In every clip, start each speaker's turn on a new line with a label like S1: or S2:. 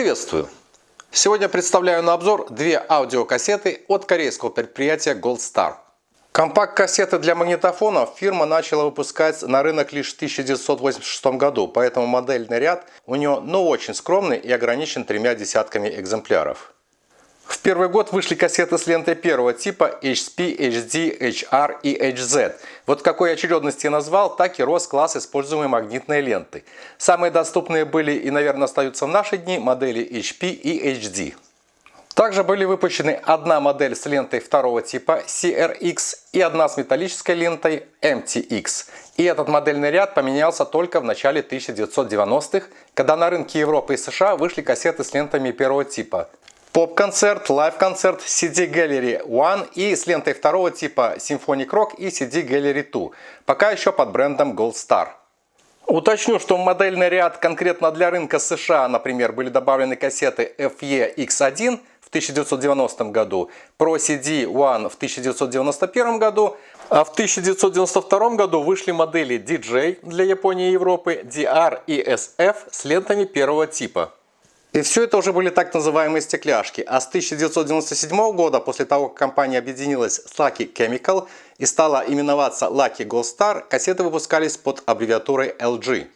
S1: Приветствую! Сегодня представляю на обзор две аудиокассеты от корейского предприятия Gold Star. Компакт-кассеты для магнитофонов фирма начала выпускать на рынок лишь в 1986 году, поэтому модельный ряд у нее очень скромный и ограничен 3 десятками экземпляров. В первый год вышли кассеты с лентой первого типа HP, HD, HR и HZ. Вот в какой очередности назвал, так и рос класс используемой магнитной ленты. Самые доступные были и, наверное, остаются в наши дни модели HP и HD. Также были выпущены одна модель с лентой второго типа CRX и одна с металлической лентой MTX. И этот модельный ряд поменялся только в начале 1990-х, когда на рынке Европы и США вышли кассеты с лентами первого типа Поп-концерт, лайв-концерт, CD Gallery 1 и с лентой второго типа Symphonic Rock и CD Gallery 2, пока еще под брендом Gold Star. Уточню, что в модельный ряд конкретно для рынка США, например, были добавлены кассеты FE X1 в 1990 году, Pro CD One в 1991 году, а в 1992 году вышли модели DJ для Японии и Европы, DR и SF с лентами первого типа. И все это уже были так называемые стекляшки. А с 1997 года, после того, как компания объединилась с Lucky Chemical и стала именоваться Lucky Gold Star, кассеты выпускались под аббревиатурой LG.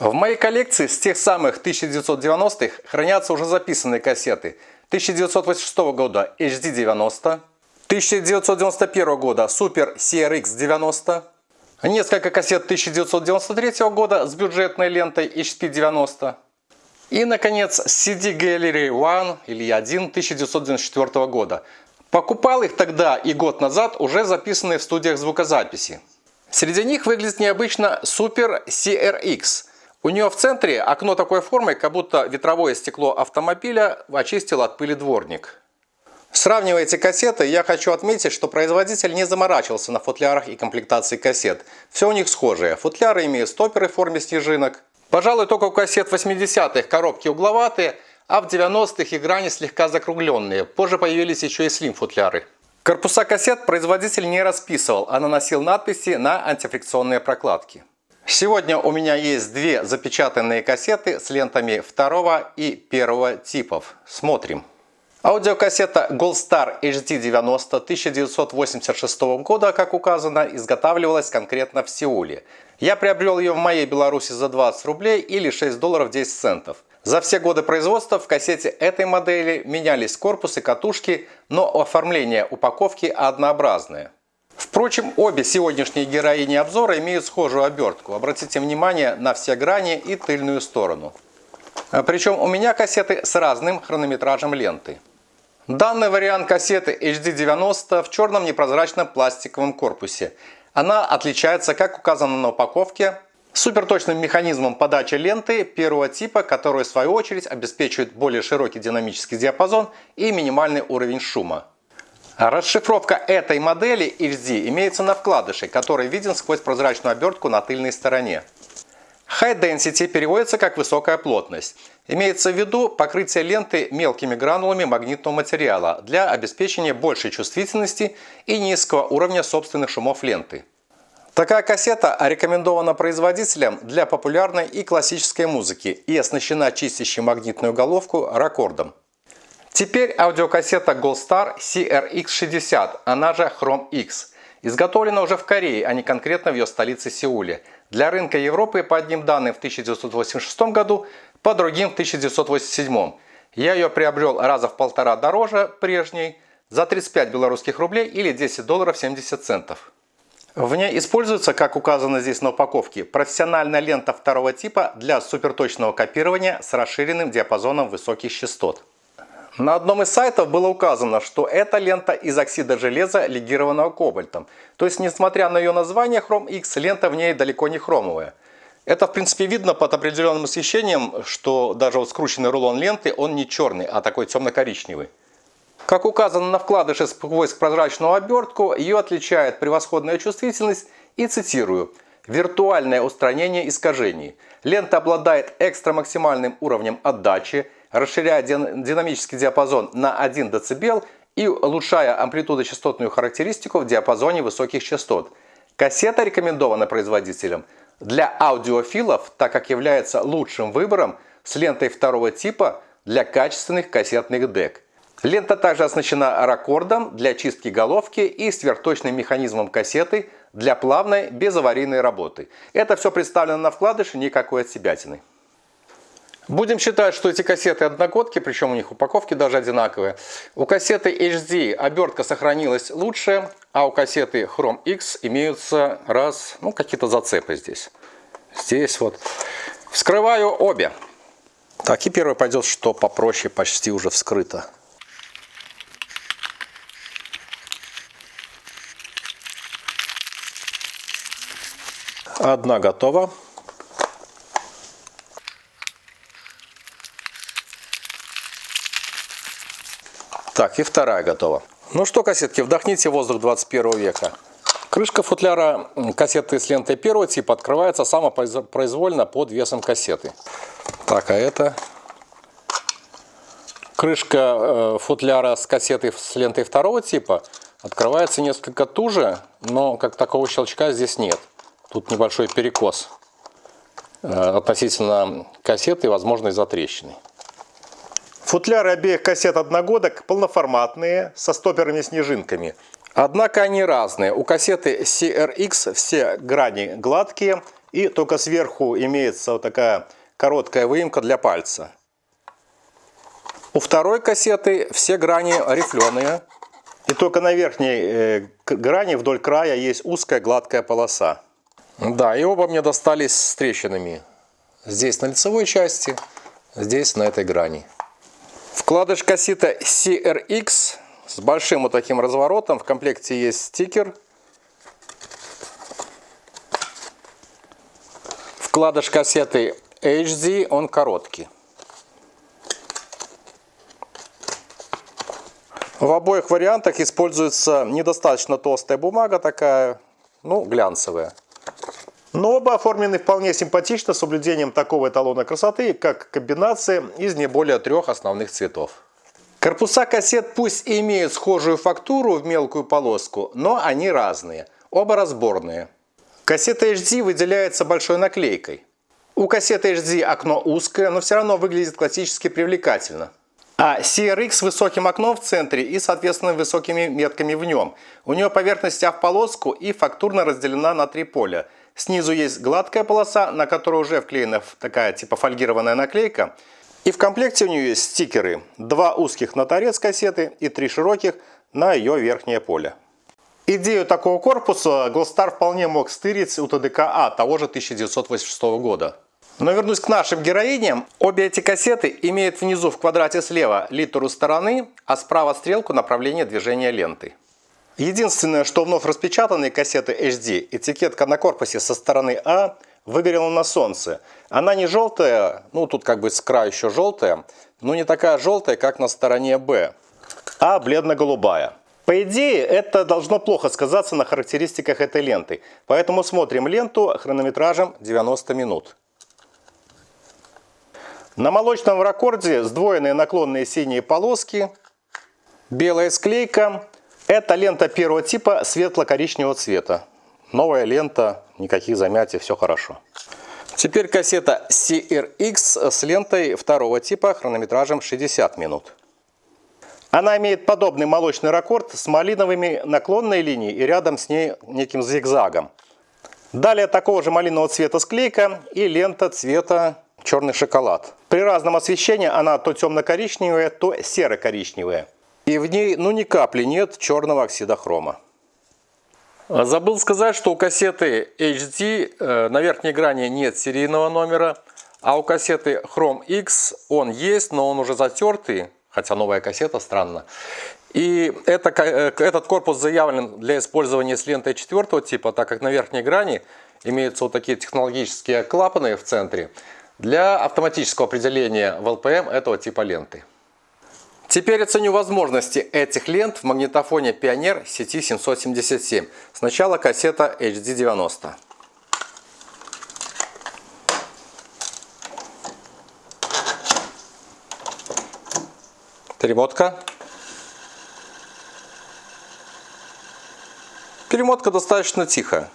S1: В моей коллекции с тех самых 1990-х хранятся уже записанные кассеты 1986 года HD90, 1991 года Super CRX90, несколько кассет 1993 года с бюджетной лентой HP90. И, наконец, CD Gallery 1 или 1 1994 года. Покупал их тогда и год назад, уже записанные в студиях звукозаписи. Среди них выглядит необычно Super CRX. У нее в центре окно такой формы, как будто ветровое стекло автомобиля очистил от пыли дворник. Сравнивая эти кассеты, я хочу отметить, что производитель не заморачивался на футлярах и комплектации кассет. Все у них схожее. Футляры имеют стоперы в форме снежинок. Пожалуй, только у кассет 80-х коробки угловатые, а в 90-х их грани слегка закругленные. Позже появились еще и слим-футляры. Корпуса кассет производитель не расписывал, а наносил надписи на антифрикционные прокладки. Сегодня у меня есть две запечатанные кассеты с лентами второго и первого типов. Смотрим. Аудиокассета Gold Star HD90 1986 года, как указано, изготавливалась конкретно в Сеуле. Я приобрел ее в моей Беларуси за 20 рублей или 6 долларов 10 центов. За все годы производства в кассете этой модели менялись корпус и катушки, но оформление упаковки однообразное. Впрочем, обе сегодняшние героини обзора имеют схожую обертку. Обратите внимание на все грани и тыльную сторону. Причем у меня кассеты с разным хронометражем ленты. Данный вариант кассеты HD90 в черном непрозрачном пластиковом корпусе. Она отличается, как указано на упаковке, суперточным механизмом подачи ленты первого типа, который в свою очередь обеспечивает более широкий динамический диапазон и минимальный уровень шума. Расшифровка этой модели HD имеется на вкладыше, который виден сквозь прозрачную обертку на тыльной стороне. High Density переводится как высокая плотность. Имеется в виду покрытие ленты мелкими гранулами магнитного материала для обеспечения большей чувствительности и низкого уровня собственных шумов ленты. Такая кассета рекомендована производителям для популярной и классической музыки и оснащена чистящей магнитную головку рекордом. Теперь аудиокассета Gold Star CRX60, она же Chrome X. Изготовлена уже в Корее, а не конкретно в ее столице Сеуле. Для рынка Европы, по одним данным, в 1986 году, по другим в 1987. Я ее приобрел раза в 1,5 дороже прежней, за 35 белорусских рублей или 10 долларов 70 центов. В ней используется, как указано здесь на упаковке, профессиональная лента второго типа для суперточного копирования с расширенным диапазоном высоких частот. На одном из сайтов было указано, что это лента из оксида железа, легированного кобальтом. То есть, несмотря на ее название Chrome X, лента в ней далеко не хромовая. Это, в принципе, видно под определенным освещением, что даже вот скрученный рулон ленты, он не черный, а такой темно-коричневый. Как указано на вкладыше сквозь прозрачную обертку, ее отличает превосходная чувствительность и, цитирую, «виртуальное устранение искажений». Лента обладает экстра-максимальным уровнем отдачи, расширяя динамический диапазон на 1 дБ и улучшая амплитудо-частотную характеристику в диапазоне высоких частот. Кассета рекомендована производителем для аудиофилов, так как является лучшим выбором с лентой второго типа для качественных кассетных дек. Лента также оснащена раккордом для чистки головки и сверхточным механизмом кассеты для плавной безаварийной работы. Это все представлено на вкладыше, никакой отсебятины. Будем считать, что эти кассеты одногодки, причем у них упаковки даже одинаковые. У кассеты HD обертка сохранилась лучше, а у кассеты Chrome X имеются какие-то зацепы здесь. Здесь вот. Вскрываю обе. Так, и первый пойдет, что попроще, почти уже вскрыто. Одна готова. Так, и вторая готова. Ну что, кассетки, вдохните воздух 21 века. Крышка футляра кассеты с лентой первого типа открывается самопроизвольно под весом кассеты. Так, а это... Крышка футляра с кассетой с лентой второго типа открывается несколько туже, но как такого щелчка здесь нет. Тут небольшой перекос относительно кассеты и возможной затрещины. Футляры обеих кассет одногодок полноформатные, со стоперами-снежинками. Однако они разные. У кассеты CRX все грани гладкие, и только сверху имеется вот такая короткая выемка для пальца. У второй кассеты все грани рифленые, и только на верхней грани вдоль края есть узкая гладкая полоса. Да, и оба мне достались с трещинами. Здесь на лицевой части, здесь на этой грани. Вкладыш кассеты CRX с большим вот таким разворотом. В комплекте есть стикер. Вкладыш кассеты HD, он короткий. В обоих вариантах используется недостаточно толстая бумага, такая, глянцевая. Но оба оформлены вполне симпатично, с соблюдением такого эталона красоты, как комбинация из не более 3 основных цветов. Корпуса кассет пусть и имеют схожую фактуру в мелкую полоску, но они разные, оба разборные. Кассета HD выделяется большой наклейкой. У кассеты HD окно узкое, но все равно выглядит классически привлекательно. А CRX с высоким окном в центре и, соответственно, высокими метками в нем. У нее поверхность вся в полоску и фактурно разделена на 3 поля. Снизу есть гладкая полоса, на которой уже вклеена такая типа фольгированная наклейка. И в комплекте у нее есть стикеры. 2 узких на торец кассеты и 3 широких на ее верхнее поле. Идею такого корпуса Голдстар вполне мог стырить у ТДК-А того же 1986 года. Но вернусь к нашим героиням. Обе эти кассеты имеют внизу в квадрате слева литеру стороны, а справа стрелку направления движения ленты. Единственное, что вновь распечатанные кассеты HD, этикетка на корпусе со стороны А выгорела на солнце. Она не желтая, тут как бы с краю еще желтая, но не такая желтая, как на стороне Б, а бледно-голубая. По идее, это должно плохо сказаться на характеристиках этой ленты, поэтому смотрим ленту хронометражем 90 минут. На молочном раккорде сдвоенные наклонные синие полоски, белая склейка. Это лента первого типа светло-коричневого цвета. Новая лента, никаких замятий, все хорошо. Теперь кассета CRX с лентой второго типа хронометражем 60 минут. Она имеет подобный молочный раккорд с малиновыми наклонной линией и рядом с ней неким зигзагом. Далее такого же малинового цвета склейка и лента цвета черный шоколад. При разном освещении она то темно-коричневая, то серо-коричневая. И в ней ни капли нет черного оксида хрома. Забыл сказать, что у кассеты HD на верхней грани нет серийного номера, а у кассеты Chrome X он есть, но он уже затертый, хотя новая кассета, странно. И этот корпус заявлен для использования с лентой 4 типа, так как на верхней грани имеются вот такие технологические клапаны в центре для автоматического определения в LPM этого типа ленты. Теперь оценю возможности этих лент в магнитофоне Pioneer сети 777. Сначала кассета HD90. Перемотка. Перемотка достаточно тихая.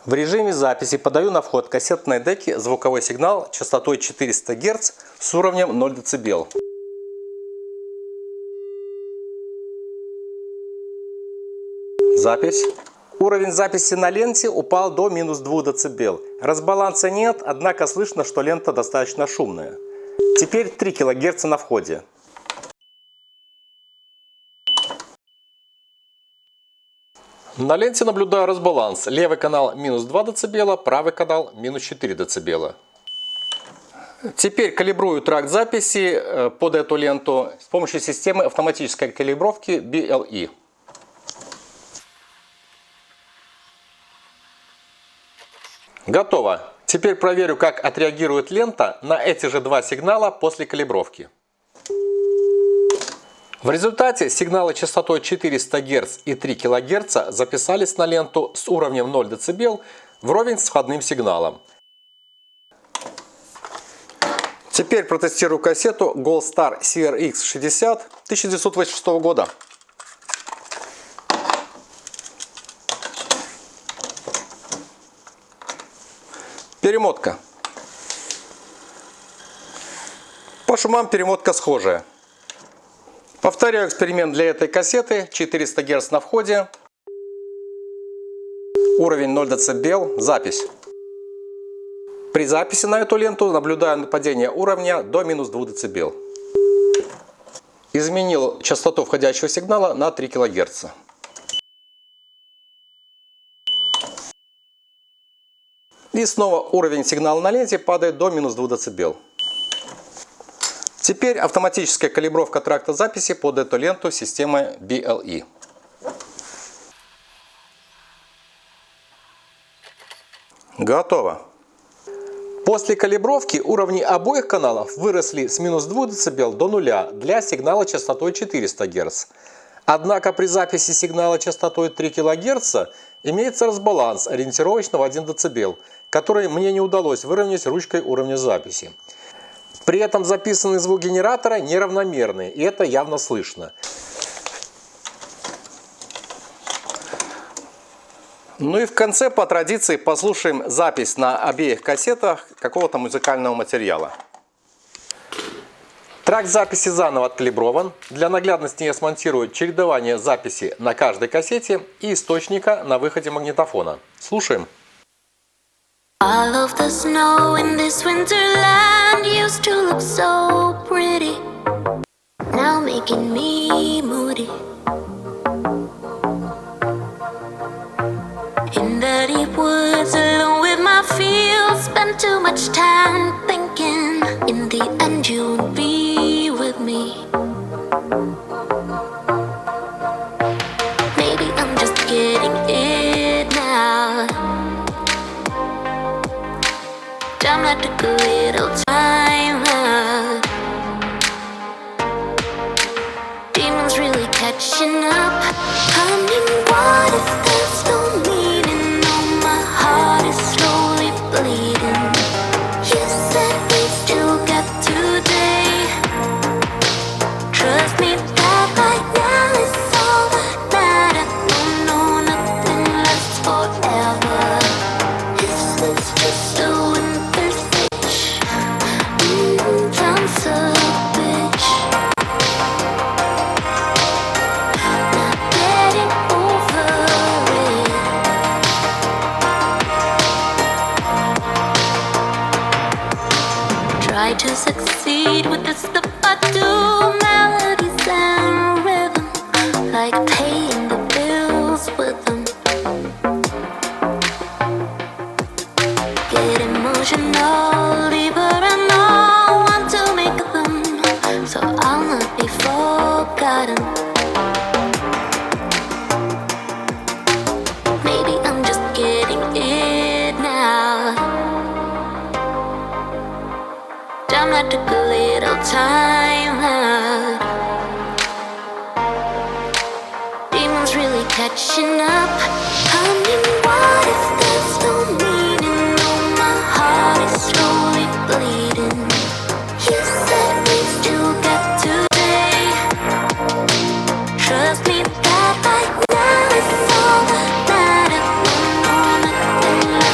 S1: В режиме записи подаю на вход кассетной деки звуковой сигнал частотой 400 Гц с уровнем 0 дБ. Запись. Уровень записи на ленте упал до минус 2 дБ. Разбаланса нет, однако слышно, что лента достаточно шумная. Теперь 3 кГц на входе. На ленте наблюдаю разбаланс. Левый канал минус 2 дБ, правый канал минус 4 дБ. Теперь калибрую тракт записи под эту ленту с помощью системы автоматической калибровки BLE. Готово. Теперь проверю, как отреагирует лента на эти же два сигнала после калибровки. В результате сигналы частотой 400 Гц и 3 кГц записались на ленту с уровнем 0 дБ вровень с входным сигналом. Теперь протестирую кассету Goldstar CRX60 1986 года. Перемотка. По шумам перемотка схожая. Повторяю эксперимент для этой кассеты. 400 Гц на входе. Уровень 0 дБ. Запись. При записи на эту ленту наблюдаю падение уровня до минус 2 дБ. Изменил частоту входящего сигнала на 3 кГц. И снова уровень сигнала на ленте падает до минус 2 дБ. Теперь автоматическая калибровка тракта записи под эту ленту системой BLE. Готово. После калибровки уровни обоих каналов выросли с минус 2 дБ до нуля для сигнала частотой 400 Гц. Однако при записи сигнала частотой 3 кГц имеется разбаланс ориентировочно в 1 дБ, который мне не удалось выровнять ручкой уровня записи. При этом записанный звук генератора неравномерный, и это явно слышно. Ну и в конце, по традиции, послушаем запись на обеих кассетах какого-то музыкального материала. Тракт записи заново откалиброван. Для наглядности я смонтирую чередование записи на каждой кассете и источника на выходе магнитофона. Слушаем.
S2: All of the snow in this winterland used to look so pretty, now making me moody. In the deep woods alone with my fields, spent too much time thinking, in the end you would be with me. Maybe I'm just getting it now. Time I took a little time out. Demons really catching up. I mean, what if there's no meaning? No, my heart is slowly bleeding. You said we still got today. Trust me, that right now is all that matters. No, nothing lasts forever. Is this just a winter stage? I'm so bitch. Not getting over it. Try to succeed with the stuff I do. Melodies and rhythm, like paying the bills with them. Get emotional, deeper and all, want to make them, so I'll not be forgotten. Maybe I'm just getting it now. Damn, I took a little time out. Demons really catching up. I mean, what if there's no meaning? No, my heart is slowly bleeding. You said we still got today. Trust me, that right now is all that matters. No, nothing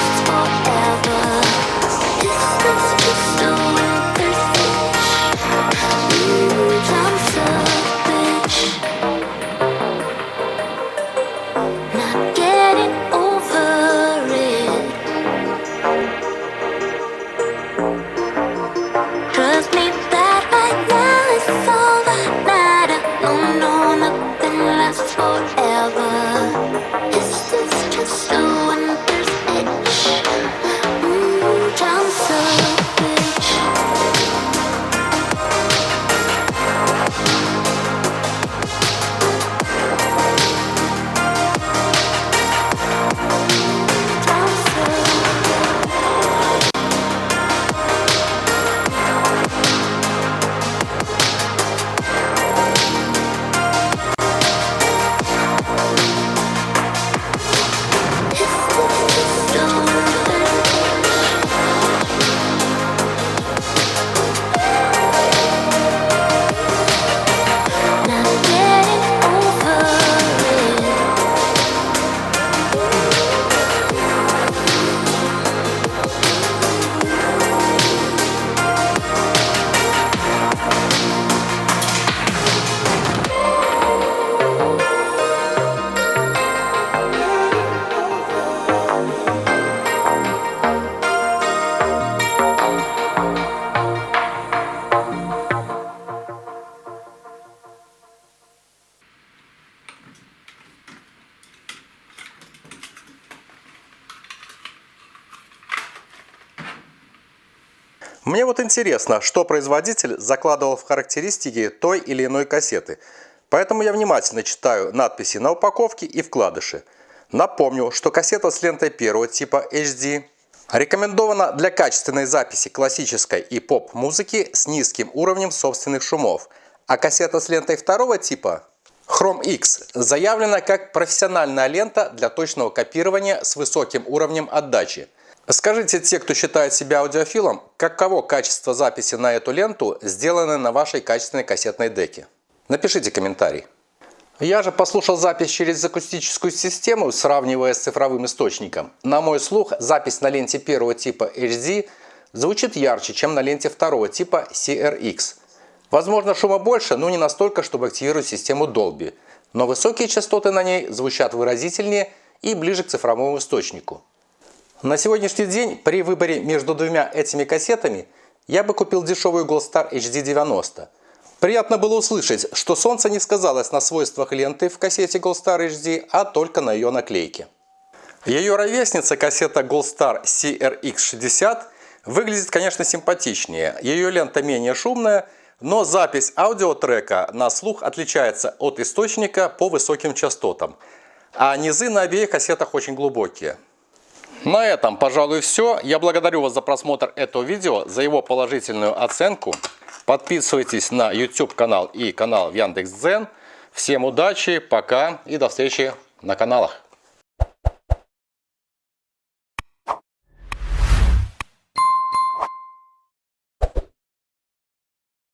S1: Мне вот интересно, что производитель закладывал в характеристики той или иной кассеты. Поэтому я внимательно читаю надписи на упаковке и вкладыши. Напомню, что кассета с лентой первого типа HD рекомендована для качественной записи классической и поп-музыки с низким уровнем собственных шумов, а кассета с лентой второго типа Chrome X заявлена как профессиональная лента для точного копирования с высоким уровнем отдачи. Скажите, те, кто считает себя аудиофилом, каково качество записи на эту ленту, сделанное на вашей качественной кассетной деке? Напишите комментарий. Я же послушал запись через акустическую систему, сравнивая с цифровым источником. На мой слух, запись на ленте первого типа HD звучит ярче, чем на ленте второго типа CRX. Возможно, шума больше, но не настолько, чтобы активировать систему Dolby. Но высокие частоты на ней звучат выразительнее и ближе к цифровому источнику. На сегодняшний день при выборе между двумя этими кассетами я бы купил дешевую Goldstar HD90. Приятно было услышать, что солнце не сказалось на свойствах ленты в кассете Goldstar HD, а только на ее наклейке. Ее ровесница, кассета Goldstar CRX60, выглядит, конечно, симпатичнее. Ее лента менее шумная, но запись аудиотрека на слух отличается от источника по высоким частотам, а низы на обеих кассетах очень глубокие. На этом, пожалуй, все. Я благодарю вас за просмотр этого видео, за его положительную оценку. Подписывайтесь на YouTube канал и канал Яндекс.Дзен. Всем удачи, пока и до встречи на каналах.